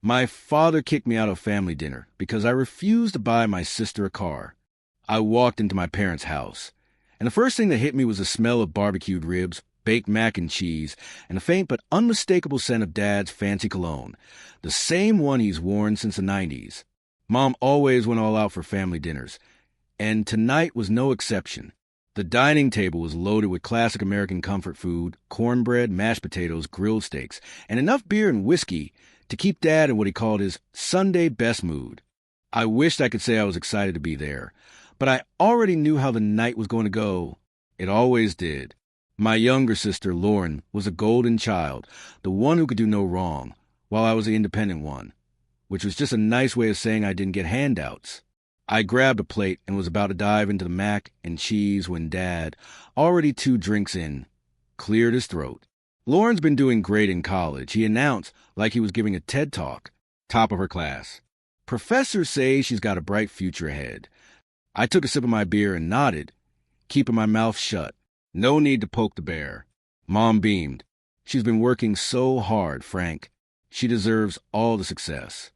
My father kicked me out of family dinner because I refused to buy my sister a car. I walked into my parents' house, and the first thing that hit me was the smell of barbecued ribs, baked mac and cheese, and a faint but unmistakable scent of Dad's fancy cologne, the same one he's worn since the 90s. Mom always went all out for family dinners, and tonight was no exception. The dining table was loaded with classic American comfort food, cornbread, mashed potatoes, grilled steaks, and enough beer and whiskey to keep Dad in what he called his Sunday best mood. I wished I could say I was excited to be there, but I already knew how the night was going to go. It always did. My younger sister, Lauren, was a golden child, the one who could do no wrong, while I was the independent one, which was just a nice way of saying I didn't get handouts. I grabbed a plate and was about to dive into the mac and cheese when Dad, already 2 drinks in, cleared his throat. Lauren's been doing great in college, he announced like he was giving a TED Talk, top of her class. Professors say she's got a bright future ahead. I took a sip of my beer and nodded, keeping my mouth shut. No need to poke the bear. Mom beamed. She's been working so hard, Frank. She deserves all the success.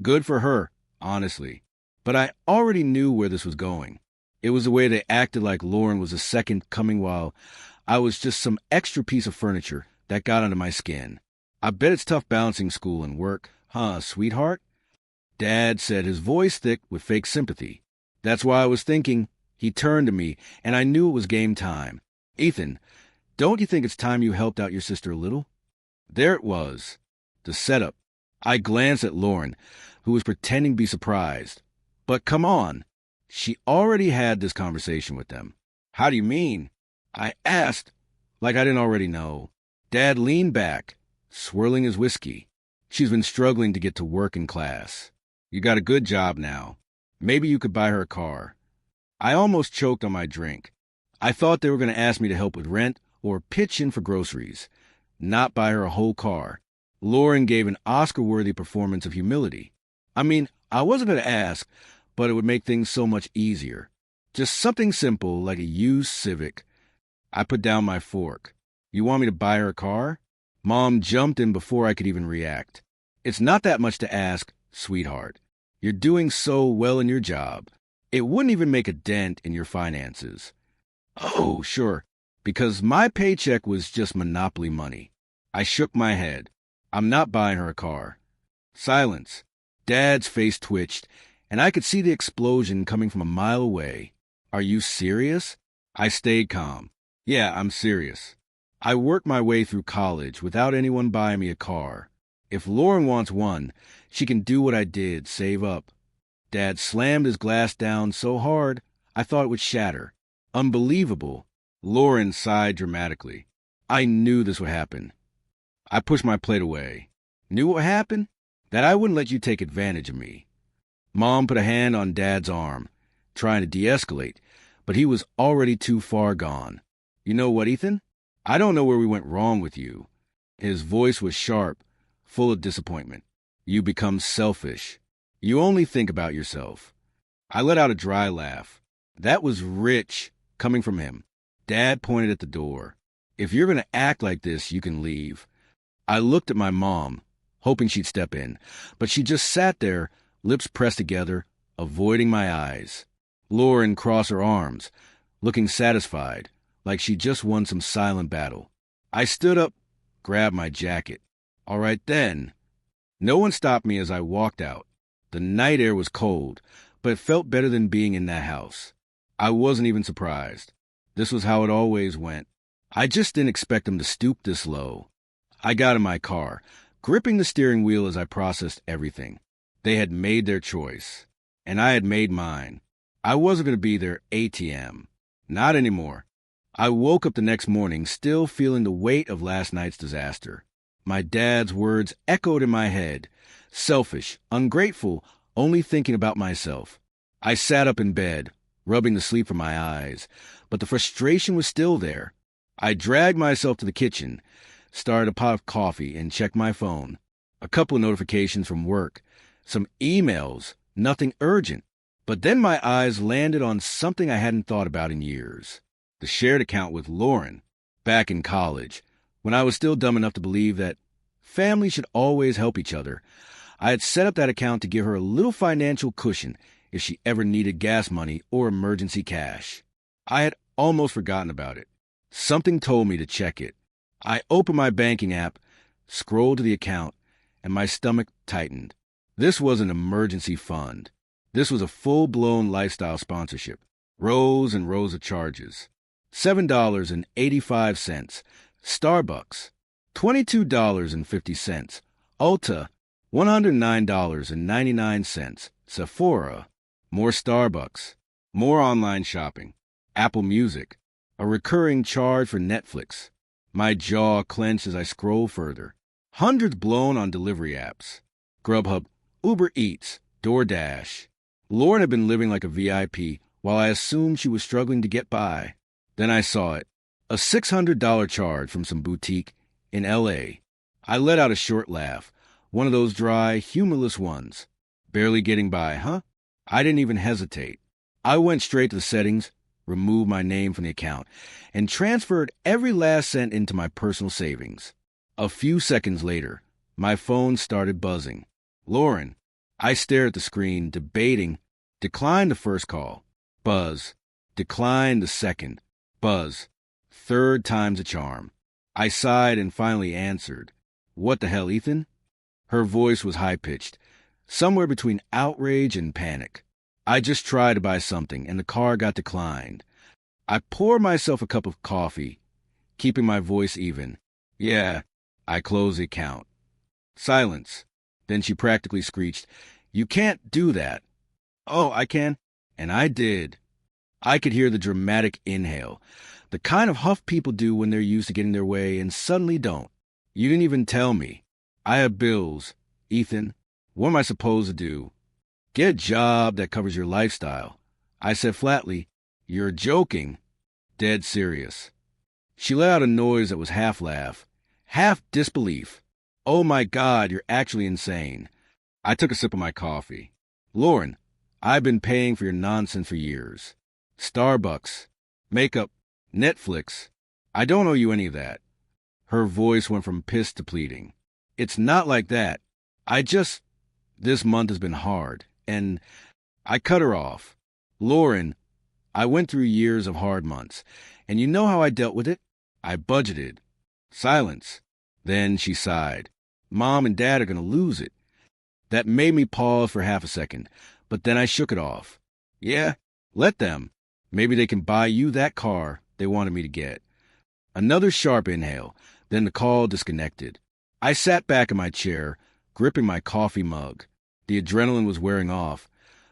Good for her, honestly. But I already knew where this was going. It was the way they acted like Lauren was a second coming while I was just some extra piece of furniture that got under my skin. I bet it's tough balancing school and work, huh, sweetheart? Dad said, his voice thick with fake sympathy. That's why I was thinking. He turned to me, and I knew it was game time. Ethan, don't you think it's time you helped out your sister a little? There it was, the setup. I glanced at Lauren, who was pretending to be surprised. But come on, she already had this conversation with them. How do you mean? I asked, like I didn't already know. Dad leaned back, swirling his whiskey. She's been struggling to get to work and class. You got a good job now. Maybe you could buy her a car. I almost choked on my drink. I thought they were going to ask me to help with rent or pitch in for groceries, not buy her a whole car. Lauren gave an Oscar-worthy performance of humility. I mean, I wasn't going to ask, but it would make things so much easier. Just something simple like a used Civic. I put down my fork. You want me to buy her a car? Mom jumped in before I could even react. It's not that much to ask, sweetheart. You're doing so well in your job. It wouldn't even make a dent in your finances. Oh, sure, because my paycheck was just monopoly money. I shook my head. I'm not buying her a car. Silence. Dad's face twitched, and I could see the explosion coming from a mile away. Are you serious? I stayed calm. Yeah, I'm serious. I worked my way through college without anyone buying me a car. If Lauren wants one, she can do what I did, save up. Dad slammed his glass down so hard, I thought it would shatter. Unbelievable. Lauren sighed dramatically. I knew this would happen. I pushed my plate away. Knew what would happen? That I wouldn't let you take advantage of me. Mom put a hand on Dad's arm, trying to de-escalate, but he was already too far gone. You know what, Ethan? I don't know where we went wrong with you. His voice was sharp, full of disappointment. You become selfish. You only think about yourself. I let out a dry laugh. That was rich, coming from him. Dad pointed at the door. If you're going to act like this, you can leave. I looked at my mom, hoping she'd step in, but she just sat there, lips pressed together, avoiding my eyes. Lauren crossed her arms, looking satisfied, like she just won some silent battle. I stood up, grabbed my jacket. All right then. No one stopped me as I walked out. The night air was cold, but it felt better than being in that house. I wasn't even surprised. This was how it always went. I just didn't expect them to stoop this low. I got in my car, gripping the steering wheel as I processed everything. They had made their choice, and I had made mine. I wasn't going to be their ATM. Not anymore. I woke up the next morning still feeling the weight of last night's disaster. My dad's words echoed in my head. Selfish, ungrateful, only thinking about myself. I sat up in bed, rubbing the sleep from my eyes, but the frustration was still there. I dragged myself to the kitchen, started a pot of coffee, and checked my phone. A couple of notifications from work, some emails, nothing urgent. But then my eyes landed on something I hadn't thought about in years. The shared account with Lauren, back in college, when I was still dumb enough to believe that families should always help each other. I had set up that account to give her a little financial cushion if she ever needed gas money or emergency cash. I had almost forgotten about it. Something told me to check it. I opened my banking app, scrolled to the account, and my stomach tightened. This was an emergency fund. This was a full-blown lifestyle sponsorship. Rows and rows of charges. $7.85. Starbucks. $22.50. Ulta. $109.99. Sephora. More Starbucks. More online shopping. Apple Music. A recurring charge for Netflix. My jaw clenched as I scrolled further. Hundreds blown on delivery apps. Grubhub, Uber Eats, DoorDash. Lauren had been living like a VIP while I assumed she was struggling to get by. Then I saw it. A $600 charge from some boutique in L.A. I let out a short laugh, one of those dry, humorless ones. Barely getting by, huh? I didn't even hesitate. I went straight to the settings, removed my name from the account, and transferred every last cent into my personal savings. A few seconds later, my phone started buzzing. Lauren. I stared at the screen, debating. Decline the first call. Buzz. Decline the second. Buzz. Third time's a charm. I sighed and finally answered. What the hell, Ethan? Her voice was high-pitched, somewhere between outrage and panic. I just tried to buy something, and the car got declined. I poured myself a cup of coffee, keeping my voice even. Yeah, I closed the account. Silence. Then she practically screeched, You can't do that. Oh, I can. And I did. I could hear the dramatic inhale, the kind of huff people do when they're used to getting their way and suddenly don't. You didn't even tell me. I have bills. Ethan, what am I supposed to do? Get a job that covers your lifestyle. I said flatly, You're joking. Dead serious. She let out a noise that was half laugh, half disbelief. Oh my God, you're actually insane. I took a sip of my coffee. Lauren, I've been paying for your nonsense for years. Starbucks, makeup, Netflix. I don't owe you any of that. Her voice went from pissed to pleading. It's not like that. This month has been hard, and I cut her off. Lauren, I went through years of hard months, and you know how I dealt with it? I budgeted. Silence. Then she sighed. Mom and Dad are going to lose it. That made me pause for half a second, but then I shook it off. Yeah, let them. Maybe they can buy you that car they wanted me to get. Another sharp inhale, then the call disconnected. I sat back in my chair, gripping my coffee mug. The adrenaline was wearing off,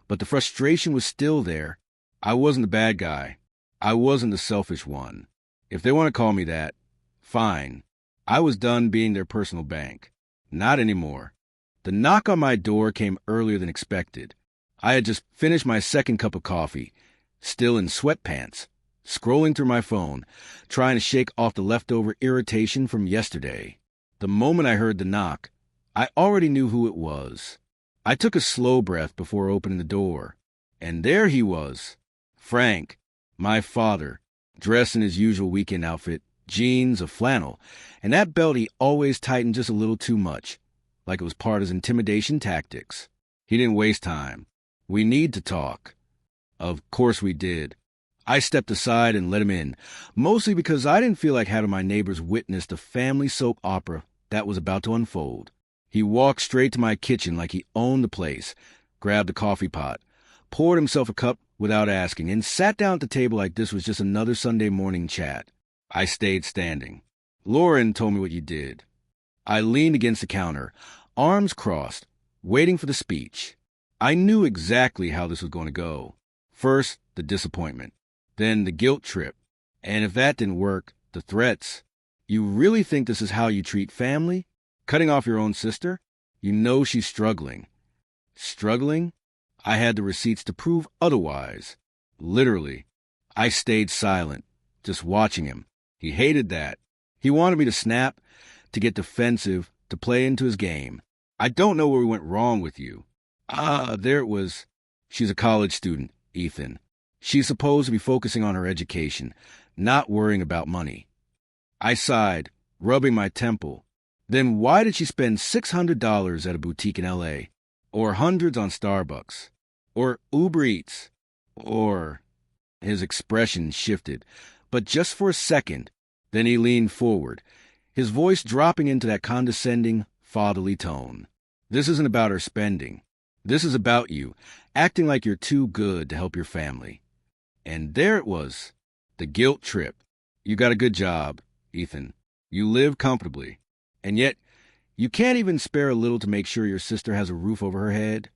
but the frustration was still there. I wasn't the bad guy. I wasn't the selfish one. If they want to call me that, fine. I was done being their personal bank. Not anymore. The knock on my door came earlier than expected. I had just finished my second cup of coffee, still in sweatpants, scrolling through my phone, trying to shake off the leftover irritation from yesterday. The moment I heard the knock, I already knew who it was. I took a slow breath before opening the door, and there he was, Frank, my father, dressed in his usual weekend outfit, jeans, a flannel, and that belt he always tightened just a little too much, like it was part of his intimidation tactics. He didn't waste time. We need to talk. Of course we did. I stepped aside and let him in, mostly because I didn't feel like having my neighbors witness the family soap opera that was about to unfold. He walked straight to my kitchen like he owned the place, grabbed a coffee pot, poured himself a cup without asking, and sat down at the table like this was just another Sunday morning chat. I stayed standing. Lauren told me what you did. I leaned against the counter, arms crossed, waiting for the speech. I knew exactly how this was going to go. First, the disappointment. Then the guilt trip. And if that didn't work, the threats. You really think this is how you treat family? Cutting off your own sister? You know she's struggling. Struggling? I had the receipts to prove otherwise. Literally. I stayed silent, just watching him. He hated that. He wanted me to snap, to get defensive, to play into his game. I don't know where we went wrong with you. There it was. She's a college student, Ethan. She's supposed to be focusing on her education, not worrying about money. I sighed, rubbing my temple. Then why did she spend $600 at a boutique in LA? Or hundreds on Starbucks? Or Uber Eats? Or... His expression shifted, but just for a second. Then he leaned forward, his voice dropping into that condescending, fatherly tone. This isn't about her spending. This is about you, acting like you're too good to help your family. And there it was, the guilt trip. You got a good job, Ethan. You live comfortably. And yet, you can't even spare a little to make sure your sister has a roof over her head?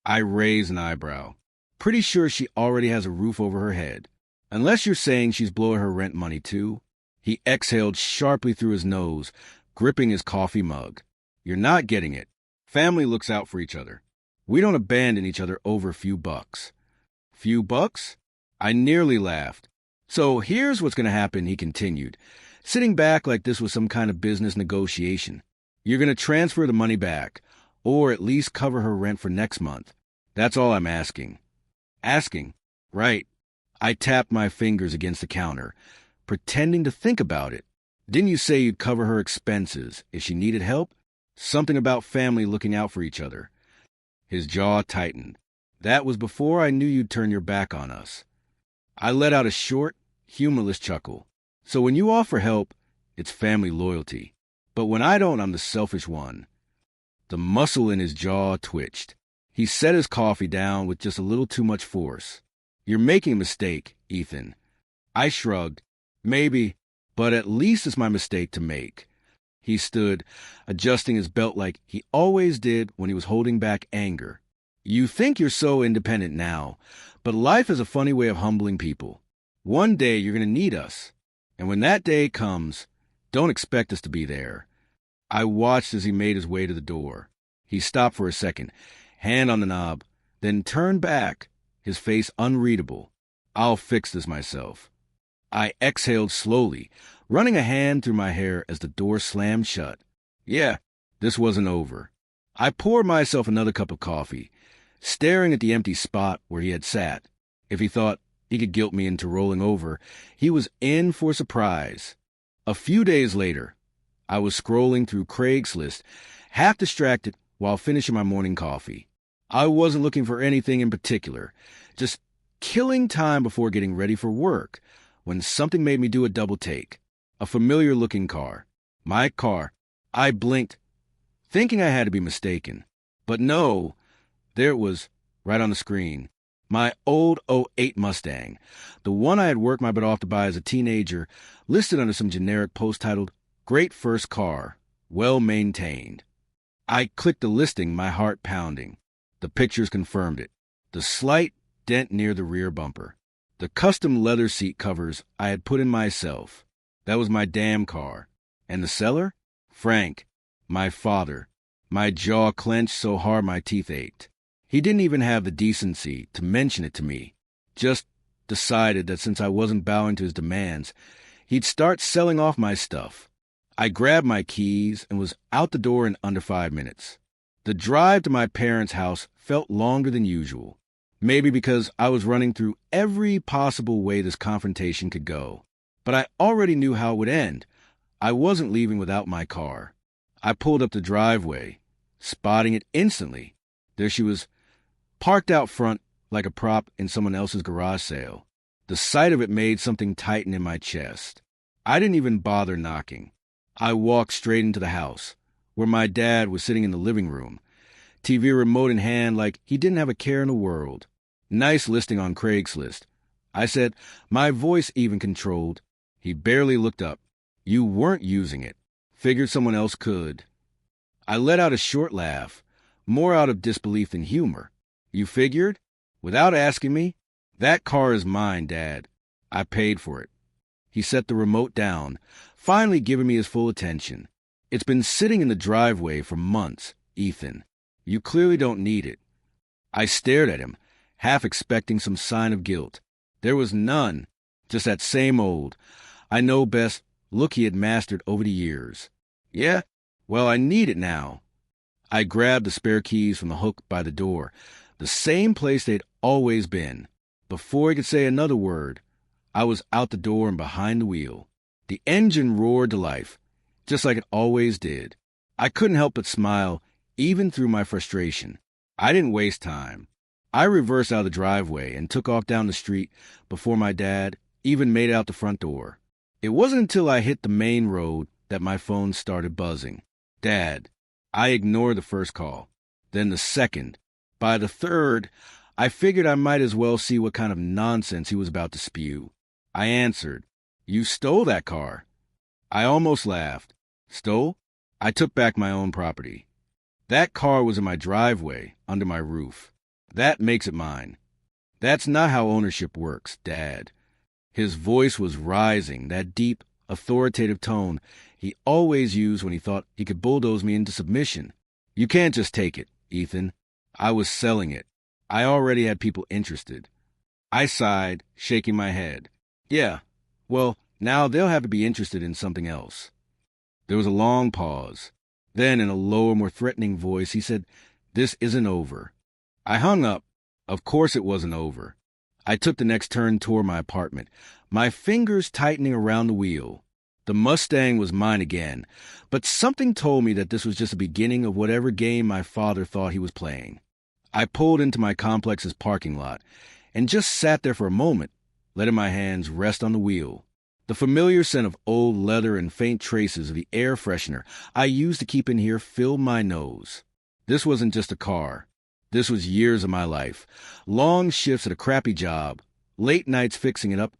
I raised an eyebrow. Pretty sure she already has a roof over her head. Unless you're saying she's blowing her rent money too. He exhaled sharply through his nose, gripping his coffee mug. You're not getting it. Family looks out for each other. We don't abandon each other over a few bucks. Few bucks? I nearly laughed. So here's what's going to happen, he continued, sitting back like this was some kind of business negotiation. You're going to transfer the money back, or at least cover her rent for next month. That's all I'm asking. Asking? Right. I tapped my fingers against the counter, pretending to think about it. Didn't you say you'd cover her expenses if she needed help? Something about family looking out for each other. His jaw tightened. That was before I knew you'd turn your back on us. I let out a short, humorless chuckle. So when you offer help, it's family loyalty. But when I don't, I'm the selfish one. The muscle in his jaw twitched. He set his coffee down with just a little too much force. You're making a mistake, Ethan. I shrugged. Maybe, but at least it's my mistake to make. He stood, adjusting his belt like he always did when he was holding back anger. You think you're so independent now, but life is a funny way of humbling people. One day you're going to need us. And when that day comes, don't expect us to be there. I watched as he made his way to the door. He stopped for a second, hand on the knob, then turned back, his face unreadable. I'll fix this myself. I exhaled slowly, running a hand through my hair as the door slammed shut. Yeah, this wasn't over. I poured myself another cup of coffee, staring at the empty spot where he had sat. If he thought he could guilt me into rolling over, he was in for a surprise. A few days later, I was scrolling through Craigslist, half distracted while finishing my morning coffee. I wasn't looking for anything in particular, just killing time before getting ready for work, when something made me do a double take. A familiar-looking car. My car. I blinked, thinking I had to be mistaken. But no, there it was, right on the screen. My old '08 Mustang, the one I had worked my butt off to buy as a teenager, listed under some generic post titled, Great First Car, Well Maintained. I clicked the listing, my heart pounding. The pictures confirmed it. The slight dent near the rear bumper. The custom leather seat covers I had put in myself. That was my damn car. And the seller? Frank, my father. My jaw clenched so hard my teeth ached. He didn't even have the decency to mention it to me. Just decided that since I wasn't bowing to his demands, he'd start selling off my stuff. I grabbed my keys and was out the door in under 5 minutes. The drive to my parents' house felt longer than usual. Maybe because I was running through every possible way this confrontation could go. But I already knew how it would end. I wasn't leaving without my car. I pulled up the driveway, spotting it instantly. There she was, parked out front like a prop in someone else's garage sale. The sight of it made something tighten in my chest. I didn't even bother knocking. I walked straight into the house, where my dad was sitting in the living room, TV remote in hand like he didn't have a care in the world. Nice listing on Craigslist. I said, my voice even controlled. He barely looked up. You weren't using it. Figured someone else could. I let out a short laugh, more out of disbelief than humor. You figured? Without asking me? That car is mine, Dad. I paid for it. He set the remote down, finally giving me his full attention. It's been sitting in the driveway for months, Ethan. You clearly don't need it. I stared at him, half expecting some sign of guilt. There was none, just that same old, I know best look he had mastered over the years. Yeah? Well, I need it now. I grabbed the spare keys from the hook by the door, the same place they'd always been. Before he could say another word, I was out the door and behind the wheel. The engine roared to life, just like it always did. I couldn't help but smile, even through my frustration. I didn't waste time. I reversed out of the driveway and took off down the street before my dad even made it out the front door. It wasn't until I hit the main road that my phone started buzzing. Dad. I ignored the first call, then the second. By the third, I figured I might as well see what kind of nonsense he was about to spew. I answered, "You stole that car." I almost laughed. Stole? I took back my own property. That car was in my driveway, under my roof. That makes it mine. That's not how ownership works, Dad. His voice was rising, that deep, authoritative tone he always used when he thought he could bulldoze me into submission. You can't just take it, Ethan. I was selling it. I already had people interested. I sighed, shaking my head. Yeah, well, now they'll have to be interested in something else. There was a long pause. Then, in a lower, more threatening voice, he said, "This isn't over." I hung up. Of course it wasn't over. I took the next turn toward my apartment, my fingers tightening around the wheel. The Mustang was mine again, but something told me that this was just the beginning of whatever game my father thought he was playing. I pulled into my complex's parking lot and just sat there for a moment, letting my hands rest on the wheel. The familiar scent of old leather and faint traces of the air freshener I used to keep in here filled my nose. This wasn't just a car. This was years of my life. Long shifts at a crappy job, late nights fixing it up,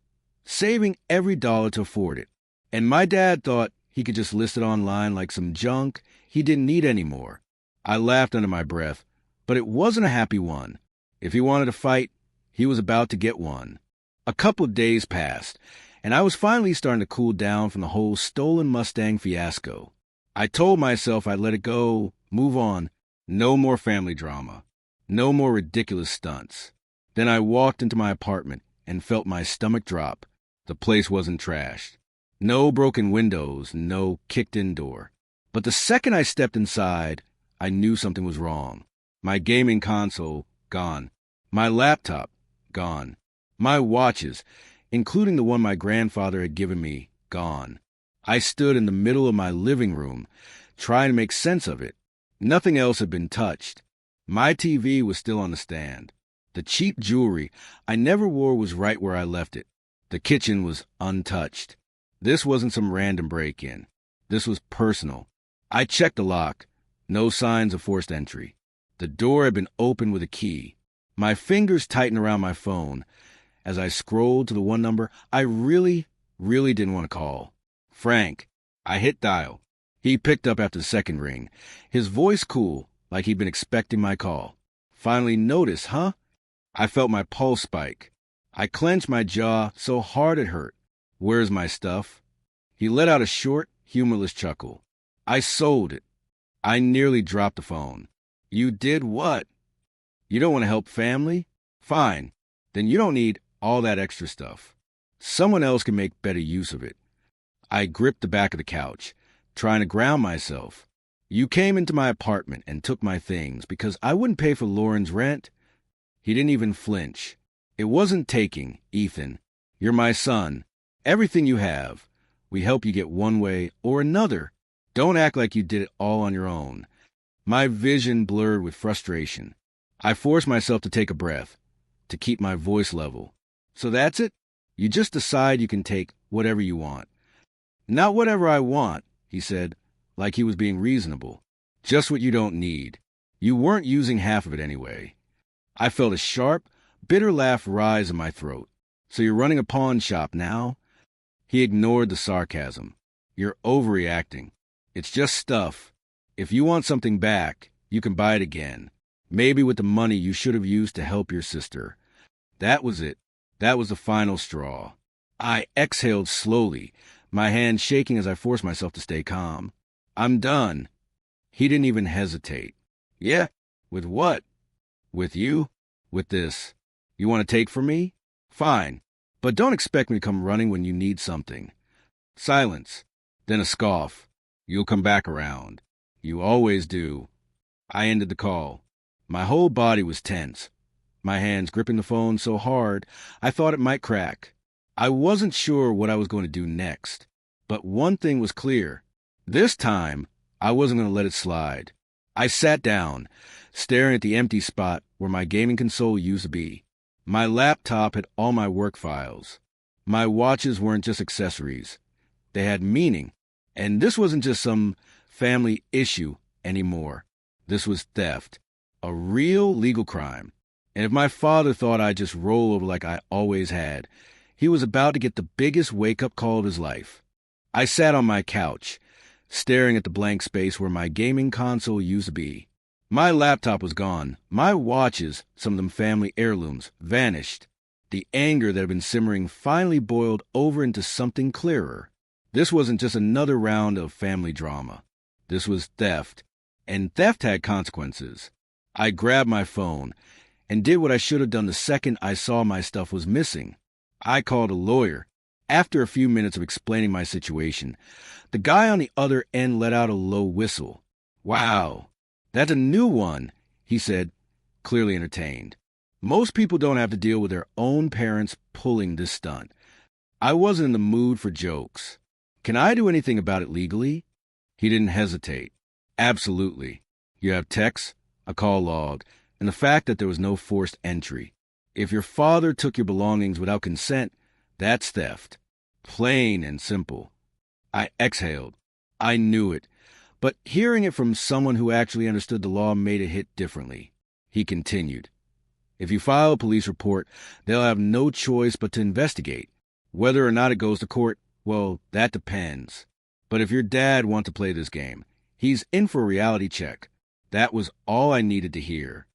saving every dollar to afford it. And my dad thought he could just list it online like some junk he didn't need anymore. I laughed under my breath, but it wasn't a happy one. If he wanted a fight, he was about to get one. A couple of days passed, and I was finally starting to cool down from the whole stolen Mustang fiasco. I told myself I'd let it go, move on, no more family drama, no more ridiculous stunts. Then I walked into my apartment and felt my stomach drop. The place wasn't trashed. No broken windows, no kicked-in door. But the second I stepped inside, I knew something was wrong. My gaming console, gone. My laptop, gone. My watches, including the one my grandfather had given me, gone. I stood in the middle of my living room, trying to make sense of it. Nothing else had been touched. My TV was still on the stand. The cheap jewelry I never wore was right where I left it. The kitchen was untouched. This wasn't some random break-in. This was personal. I checked the lock. No signs of forced entry. The door had been opened with a key. My fingers tightened around my phone as I scrolled to the one number I really didn't want to call. Frank. I hit dial. He picked up after the second ring, his voice cool, like he'd been expecting my call. Finally noticed, huh? I felt my pulse spike. I clenched my jaw so hard it hurt. "Where's my stuff?" He let out a short, humorless chuckle. I sold it. I nearly dropped the phone. "You did what?" "You don't want to help family? Fine. Then you don't need all that extra stuff. Someone else can make better use of it." I gripped the back of the couch, trying to ground myself. "You came into my apartment and took my things because I wouldn't pay for Lauren's rent." He didn't even flinch. "It wasn't taking, Ethan. You're my son. Everything you have. We help you get one way or another. Don't act like you did it all on your own." My vision blurred with frustration. I forced myself to take a breath, to keep my voice level. "So that's it? You just decide you can take whatever you want." "Not whatever I want," he said, like he was being reasonable. "Just what you don't need. You weren't using half of it anyway." I felt a sharp, bitter laugh rise in my throat. "So you're running a pawn shop now?" He ignored the sarcasm. "You're overreacting. It's just stuff. If you want something back, you can buy it again. Maybe with the money you should have used to help your sister." That was it. That was the final straw. I exhaled slowly, my hand shaking as I forced myself to stay calm. "I'm done." He didn't even hesitate. "Yeah? With what?" "With you? With this. You want to take from me? Fine. But don't expect me to come running when you need something." Silence. Then a scoff. "You'll come back around. You always do." I ended the call. My whole body was tense, my hands gripping the phone so hard I thought it might crack. I wasn't sure what I was going to do next, but one thing was clear. This time, I wasn't going to let it slide. I sat down, staring at the empty spot where my gaming console used to be. My laptop had all my work files. My watches weren't just accessories. They had meaning. And this wasn't just some family issue anymore. This was theft. A real legal crime. And if my father thought I'd just roll over like I always had, he was about to get the biggest wake-up call of his life. I sat on my couch, staring at the blank space where my gaming console used to be. My laptop was gone. My watches, some of them family heirlooms, vanished. The anger that had been simmering finally boiled over into something clearer. This wasn't just another round of family drama. This was theft, and theft had consequences. I grabbed my phone and did what I should have done the second I saw my stuff was missing. I called a lawyer. After a few minutes of explaining my situation, the guy on the other end let out a low whistle. "Wow, that's a new one," he said, clearly entertained. Most people don't have to deal with their own parents pulling this stunt. I wasn't in the mood for jokes. "Can I do anything about it legally?" He didn't hesitate. "Absolutely. You have texts, a call log, and the fact that there was no forced entry. If your father took your belongings without consent, that's theft. Plain and simple." I exhaled. I knew it, but hearing it from someone who actually understood the law made it hit differently. He continued. "If you file a police report, they'll have no choice but to investigate. Whether or not it goes to court, well, that depends. But if your dad wants to play this game, he's in for a reality check." That was all I needed to hear.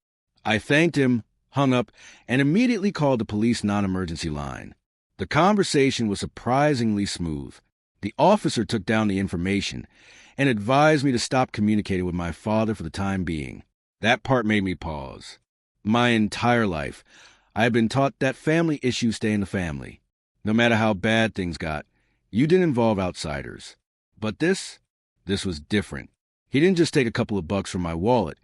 I thanked him, hung up, and immediately called the police non-emergency line. The conversation was surprisingly smooth. The officer took down the information and advised me to stop communicating with my father for the time being. That part made me pause. My entire life, I had been taught that family issues stay in the family. No matter how bad things got, you didn't involve outsiders. But this was different. He didn't just take a couple of bucks from my wallet.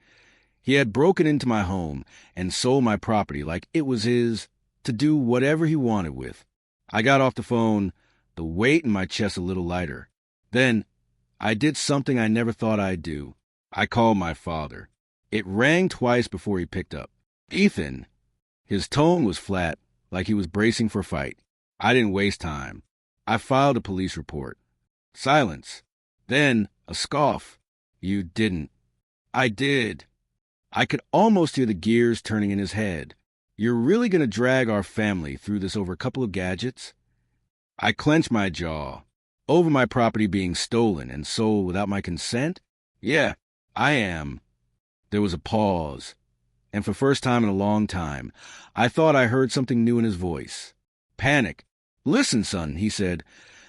He had broken into my home and sold my property like it was his to do whatever he wanted with. I got off the phone, the weight in my chest a little lighter. Then I did something I never thought I'd do. I called my father. It rang twice before he picked up. "Ethan." His tone was flat, like he was bracing for a fight. I didn't waste time. I filed a police report. Silence. Then a scoff. "You didn't." "I did." I could almost hear the gears turning in his head. "You're really going to drag our family through this over a couple of gadgets?" I clenched my jaw. Over my property being stolen and sold without my consent? "Yeah, I am." There was a pause, and for the first time in a long time, I thought I heard something new in his voice. Panic. "Listen, son," he said,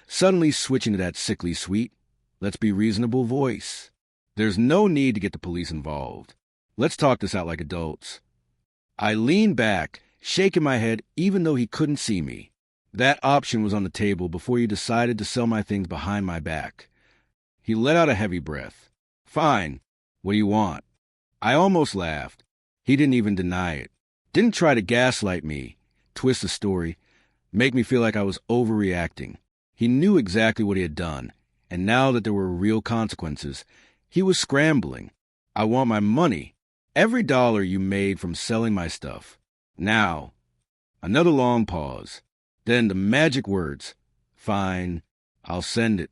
suddenly switching to that sickly sweet, let's be reasonable voice. "There's no need to get the police involved. Let's talk this out like adults." I leaned back, shaking my head even though he couldn't see me. That option was on the table before he decided to sell my things behind my back. He let out a heavy breath. "Fine. What do you want?" I almost laughed. He didn't even deny it. Didn't try to gaslight me, twist the story, make me feel like I was overreacting. He knew exactly what he had done, and now that there were real consequences, he was scrambling. "I want my money. Every dollar you made from selling my stuff. Now." Another long pause. Then the magic words. "Fine. I'll send it."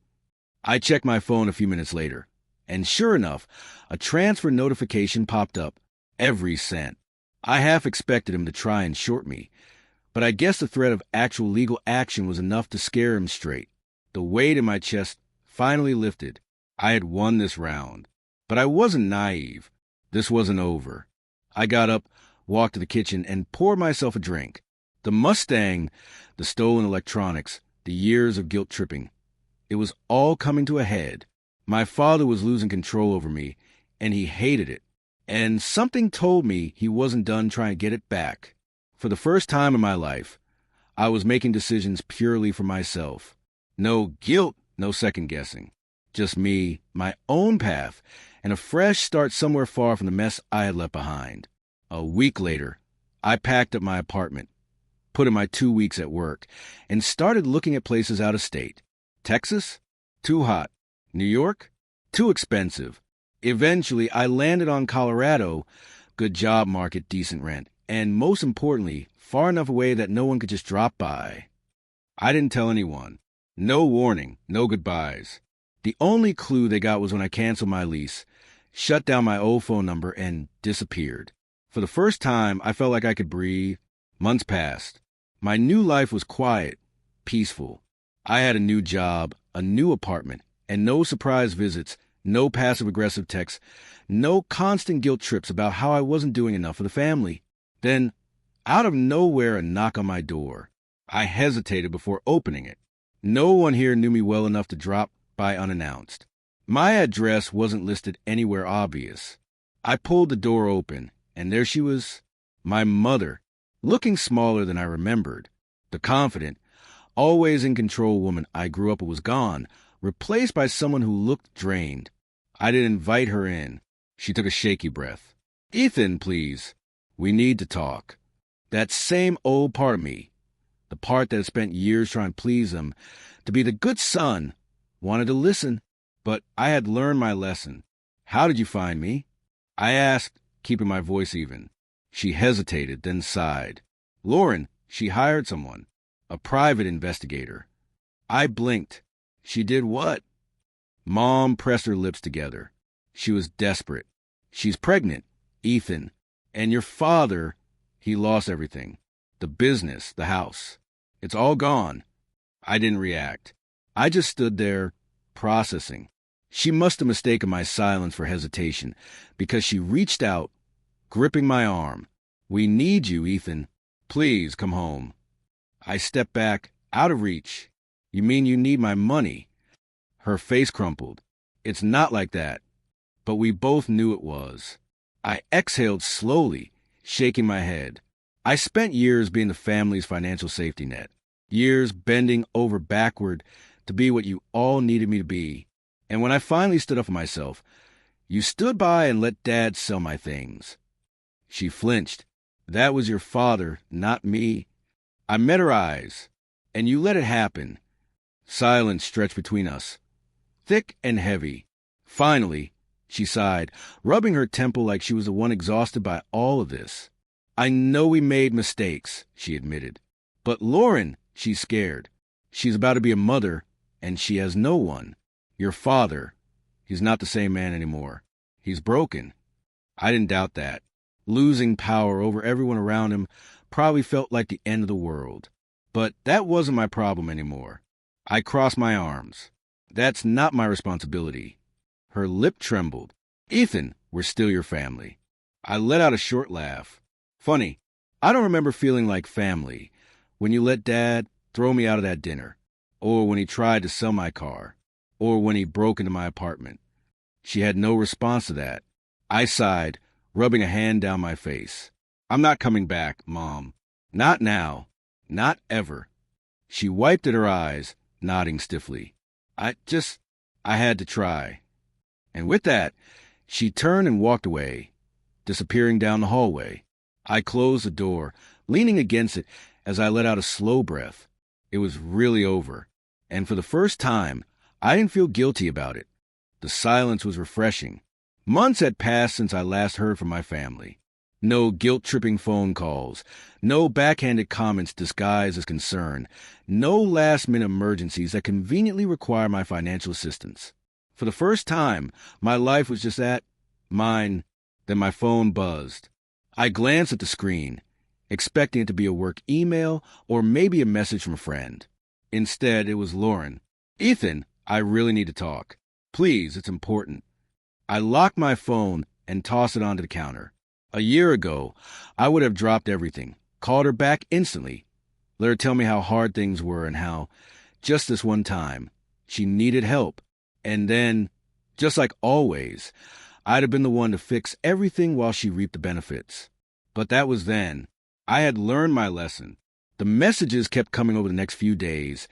I checked my phone a few minutes later, and sure enough, a transfer notification popped up. Every cent. I half expected him to try and short me, but I guess the threat of actual legal action was enough to scare him straight. The weight in my chest finally lifted. I had won this round. But I wasn't naive. This wasn't over. I got up, walked to the kitchen, and poured myself a drink. The Mustang, the stolen electronics, the years of guilt tripping. It was all coming to a head. My father was losing control over me, and he hated it. And something told me he wasn't done trying to get it back. For the first time in my life, I was making decisions purely for myself. No guilt, no second guessing. Just me, my own path, and a fresh start somewhere far from the mess I had left behind. A week later, I packed up my apartment, put in my 2 weeks at work, and started looking at places out of state. Texas? Too hot. New York? Too expensive. Eventually, I landed on Colorado, good job market, decent rent, and most importantly, far enough away that no one could just drop by. I didn't tell anyone. No warning, no goodbyes. The only clue they got was when I canceled my lease, shut down my old phone number, and disappeared. For the first time, I felt like I could breathe. Months passed. My new life was quiet, peaceful. I had a new job, a new apartment, and no surprise visits, no passive-aggressive texts, no constant guilt trips about how I wasn't doing enough for the family. Then, out of nowhere, a knock on my door. I hesitated before opening it. No one here knew me well enough to drop by unannounced. My address wasn't listed anywhere obvious. I pulled the door open, and there she was, my mother, looking smaller than I remembered. The confident, always in control woman I grew up with was gone, replaced by someone who looked drained. I didn't invite her in. She took a shaky breath. "Ethan, please. We need to talk." That same old part of me, the part that had spent years trying to please him, to be the good son, wanted to listen. But I had learned my lesson. "How did you find me?" I asked, keeping my voice even. She hesitated, then sighed. "Lauren, she hired someone. A private investigator." I blinked. "She did what?" Mom pressed her lips together. She was desperate. "She's pregnant, Ethan. And your father, he lost everything. The business, the house. It's all gone." I didn't react. I just stood there, processing. She must have mistaken my silence for hesitation, because she reached out, gripping my arm. "We need you, Ethan. Please come home." I stepped back, out of reach. "You mean you need my money?" Her face crumpled. "It's not like that." But we both knew it was. I exhaled slowly, shaking my head. I spent years being the family's financial safety net. Years bending over backward to be what you all needed me to be. And when I finally stood up for myself, you stood by and let Dad sell my things. She flinched. "That was your father, not me." I met her eyes. "And you let it happen." Silence stretched between us, thick and heavy. Finally, she sighed, rubbing her temple like she was the one exhausted by all of this. "I know we made mistakes," she admitted. "But Lauren," she's scared. "She's about to be a mother, and she has no one. Your father, he's not the same man anymore. He's broken." I didn't doubt that. Losing power over everyone around him probably felt like the end of the world. But that wasn't my problem anymore. I crossed my arms. "That's not my responsibility." Her lip trembled. "Ethan, we're still your family." I let out a short laugh. "Funny, I don't remember feeling like family when you let Dad throw me out of that dinner, or when he tried to sell my car, or when he broke into my apartment." She had no response to that. I sighed, rubbing a hand down my face. "I'm not coming back, Mom. Not now. Not ever." She wiped at her eyes, nodding stiffly. I had to try." And with that, she turned and walked away, disappearing down the hallway. I closed the door, leaning against it as I let out a slow breath. It was really over. And for the first time, I didn't feel guilty about it. The silence was refreshing. Months had passed since I last heard from my family. No guilt-tripping phone calls, no backhanded comments disguised as concern, no last-minute emergencies that conveniently require my financial assistance. For the first time, my life was just that, mine. Then my phone buzzed. I glanced at the screen, expecting it to be a work email or maybe a message from a friend. Instead, it was Lauren. "Ethan, I really need to talk. Please, it's important." I locked my phone and tossed it onto the counter. A year ago, I would have dropped everything, called her back instantly, let her tell me how hard things were and how, just this one time, she needed help. And then, just like always, I'd have been the one to fix everything while she reaped the benefits. But that was then. I had learned my lesson. The messages kept coming over the next few days,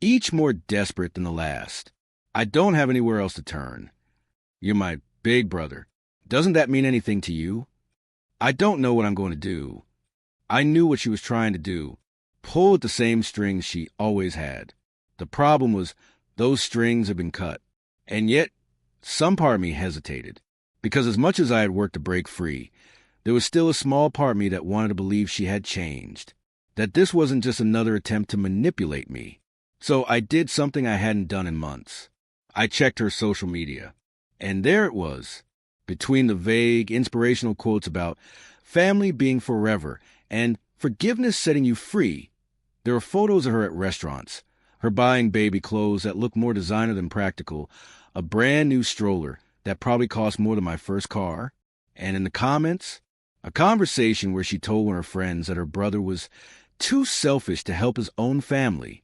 each more desperate than the last. "I don't have anywhere else to turn. You're my big brother. Doesn't that mean anything to you? I don't know what I'm going to do." I knew what she was trying to do, pull at the same strings she always had. The problem was those strings had been cut. And yet, Some part of me hesitated, because as much as I had worked to break free, there was still a small part of me that wanted to believe she had changed, that this wasn't just another attempt to manipulate me. So I did something I hadn't done in months. I checked her social media, and there it was, between the vague, inspirational quotes about family being forever and forgiveness setting you free. There were photos of her at restaurants, her buying baby clothes that looked more designer than practical, a brand new stroller that probably cost more than my first car, and in the comments, a conversation where she told one of her friends that her brother was too selfish to help his own family.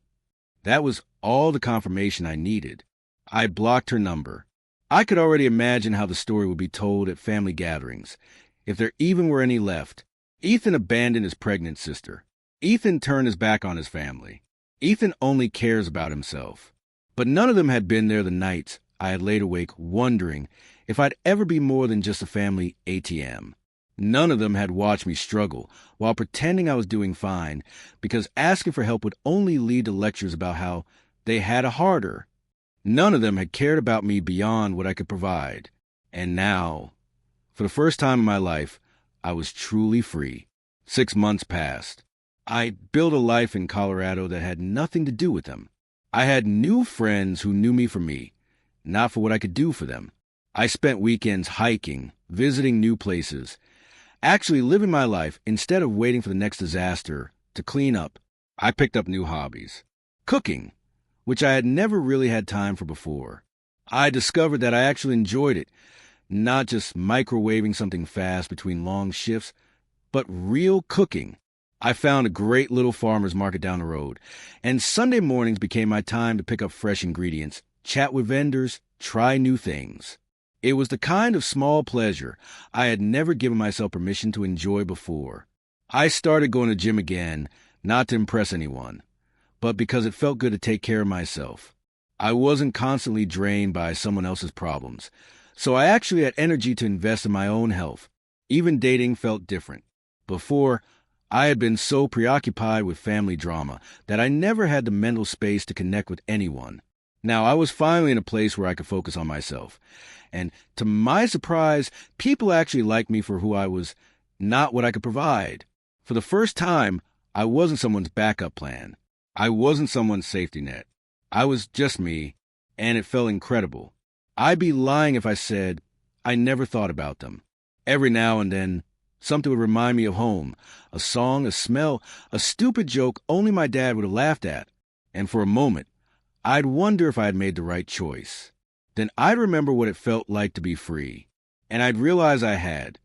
That was all the confirmation I needed. I blocked her number. I could already imagine how the story would be told at family gatherings, if there even were any left. Ethan abandoned his pregnant sister. Ethan turned his back on his family. Ethan only cares about himself. But none of them had been there the nights I had laid awake wondering if I'd ever be more than just a family ATM. None of them had watched me struggle while pretending I was doing fine, because asking for help would only lead to lectures about how they had it harder. None of them had cared about me beyond what I could provide. And now, for the first time in my life, I was truly free. 6 months passed. I built a life in Colorado that had nothing to do with them. I had new friends who knew me for me, not for what I could do for them. I spent weekends hiking, visiting new places, actually living my life instead of waiting for the next disaster to clean up. I picked up new hobbies. Cooking, which I had never really had time for before. I discovered that I actually enjoyed it, not just microwaving something fast between long shifts, but real cooking. I found a great little farmer's market down the road, and Sunday mornings became my time to pick up fresh ingredients, chat with vendors, try new things. It was the kind of small pleasure I had never given myself permission to enjoy before. I started going to the gym again, not to impress anyone, but because it felt good to take care of myself. I wasn't constantly drained by someone else's problems, so I actually had energy to invest in my own health. Even dating felt different. Before, I had been so preoccupied with family drama that I never had the mental space to connect with anyone. Now I was finally in a place where I could focus on myself. And to my surprise, people actually liked me for who I was, not what I could provide. For the first time, I wasn't someone's backup plan. I wasn't someone's safety net. I was just me, and it felt incredible. I'd be lying if I said I never thought about them. Every now and then, something would remind me of home, a song, a smell, a stupid joke only my dad would have laughed at. And for a moment, I'd wonder if I had made the right choice. Then I'd remember what it felt like to be free. And I'd realize I had.